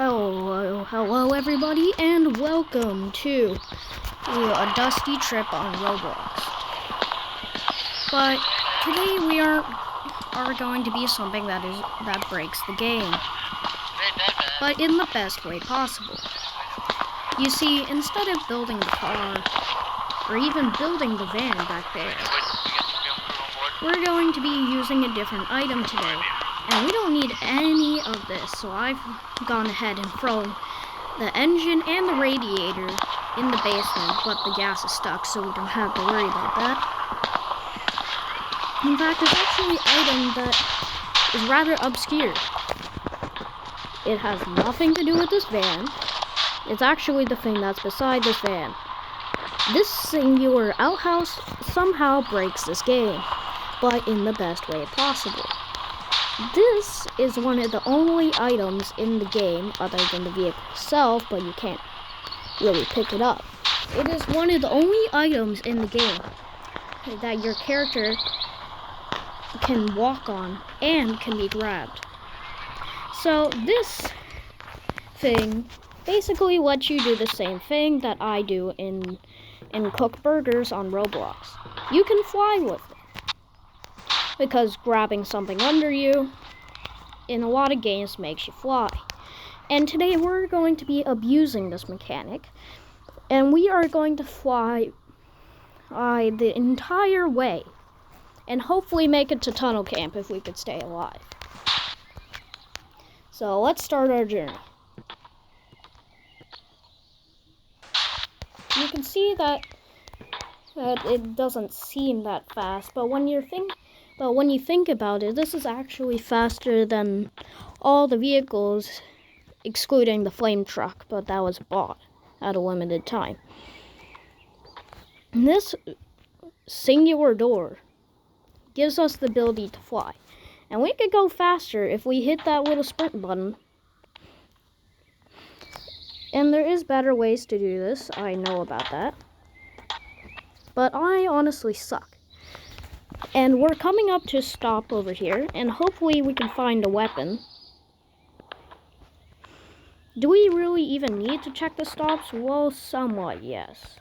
Hello everybody, and welcome to a dusty trip on Roblox. But today we are going to be something that breaks the game, but in the best way possible. You see, instead of building the car, or even building the van back there, we're going to be using a different item today. And we don't need any of this, so I've gone ahead and thrown the engine and the radiator in the basement, but the gas is stuck, so we don't have to worry about that. In fact, it's actually an item that is rather obscure. It has nothing to do with this van. It's actually the thing that's beside this van. This singular outhouse somehow breaks this game, but in the best way possible. This is one of the only items in the game, other than the vehicle itself, but you can't really pick it up. It is one of the only items in the game that your character can walk on and can be grabbed. So this thing basically lets you do the same thing that I do in cook burgers on Roblox. You can fly with it, because grabbing something under you in a lot of games makes you fly. And today we're going to be abusing this mechanic, and we are going to fly the entire way and hopefully make it to tunnel camp if we could stay alive. So let's start our journey. You can see that it doesn't seem that fast, but when you think about it, this is actually faster than all the vehicles, excluding the flame truck, but that was bought at a limited time. And this singular door gives us the ability to fly. And we could go faster if we hit that little sprint button. And there is better ways to do this, I know about that. But I honestly suck. And we're coming up to a stop over here, and hopefully we can find a weapon. Do we really even need to check the stops? Well, somewhat, yes.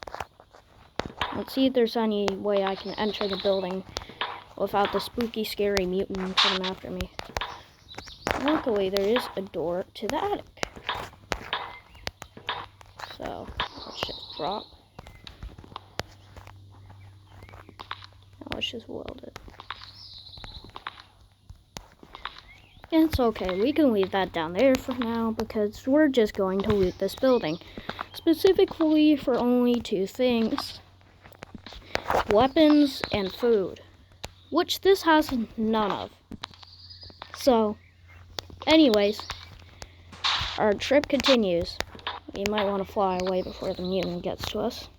Let's see if there's any way I can enter the building without the spooky, scary mutant coming after me. Luckily, there is a door to the attic. So, let's just drop. Let's just weld it. It's okay, we can leave that down there for now because we're just going to loot this building. Specifically for only two things. Weapons and food. Which this has none of. So, anyways, our trip continues. We might want to fly away before the mutant gets to us.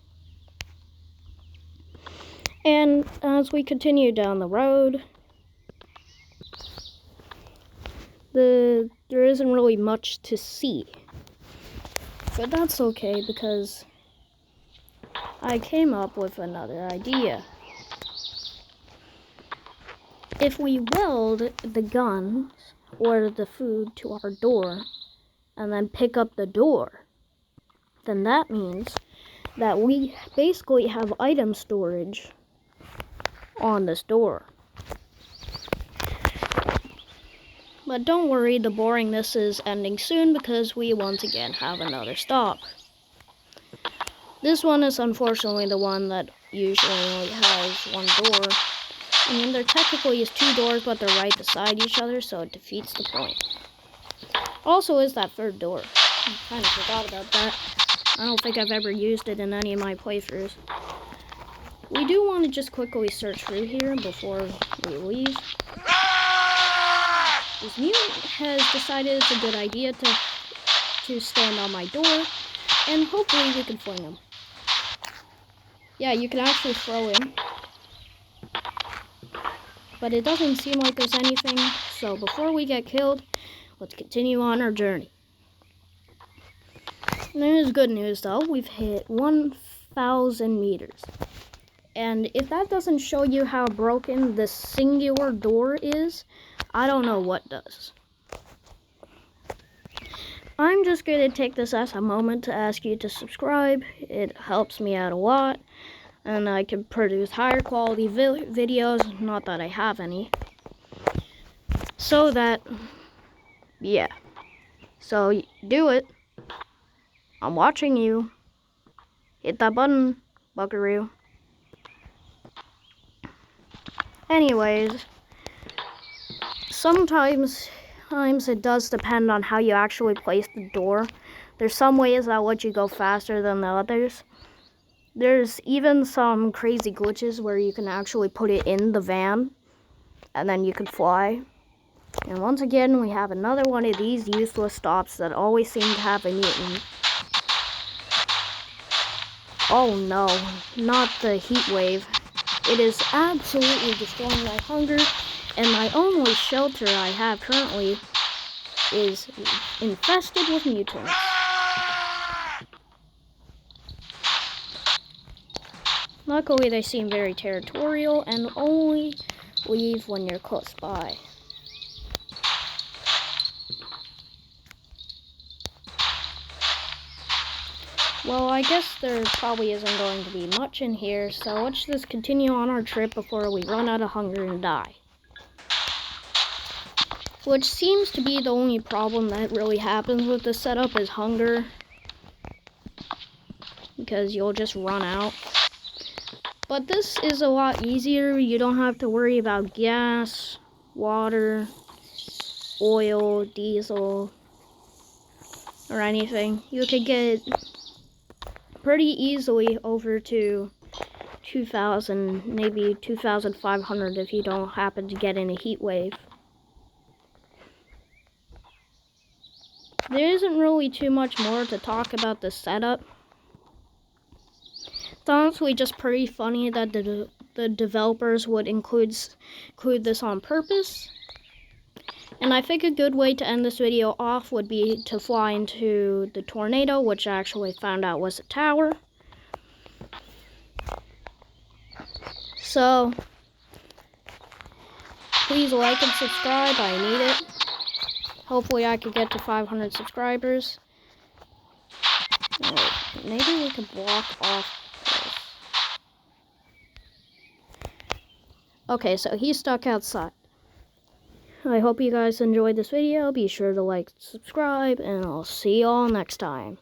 And as we continue down the road, there isn't really much to see. But that's okay, because I came up with another idea. If we weld the guns or the food to our door and then pick up the door, then that means that we basically have item storage on this door. But don't worry, the boringness is ending soon because we once again have another stop. This one is unfortunately the one that usually only has one door. I mean, there technically is two doors, but they're right beside each other, so it defeats the point. Also is that third door. I kind of forgot about that. I don't think I've ever used it in any of my playthroughs. We do want to just quickly search through here before we leave. This mutant has decided it's a good idea to stand on my door, and hopefully we can fling him. Yeah, you can actually throw him. But it doesn't seem like there's anything, so before we get killed, let's continue on our journey. And there's good news though, we've hit 1,000 meters. And if that doesn't show you how broken this singular door is, I don't know what does. I'm just going to take this as a moment to ask you to subscribe. It helps me out a lot, and I can produce higher quality videos, not that I have any. So that, yeah. So do it. I'm watching you. Hit that button, buckaroo. Anyways, sometimes it does depend on how you actually place the door. There's some ways that let you go faster than the others. There's even some crazy glitches where you can actually put it in the van and then you can fly. And once again, we have another one of these useless stops that always seem to have a mutant. Oh no, not the heat wave. It is absolutely destroying my hunger, and my only shelter I have currently is infested with mutants. Luckily, they seem very territorial and only leave when you're close by. Well, I guess there probably isn't going to be much in here, so let's just continue on our trip before we run out of hunger and die. Which seems to be the only problem that really happens with this setup is hunger. Because you'll just run out. But this is a lot easier. You don't have to worry about gas, water, oil, diesel, or anything. You could get pretty easily over to 2,000, maybe 2,500 if you don't happen to get in a heat wave. There isn't really too much more to talk about the setup. It's honestly just pretty funny that the developers would include this on purpose. And I think a good way to end this video off would be to fly into the tornado, which I actually found out was a tower. So, please like and subscribe, I need it. Hopefully I could get to 500 subscribers. Wait, maybe we could block off this. Okay, so he's stuck outside. I hope you guys enjoyed this video. Be sure to like, subscribe, and I'll see y'all next time.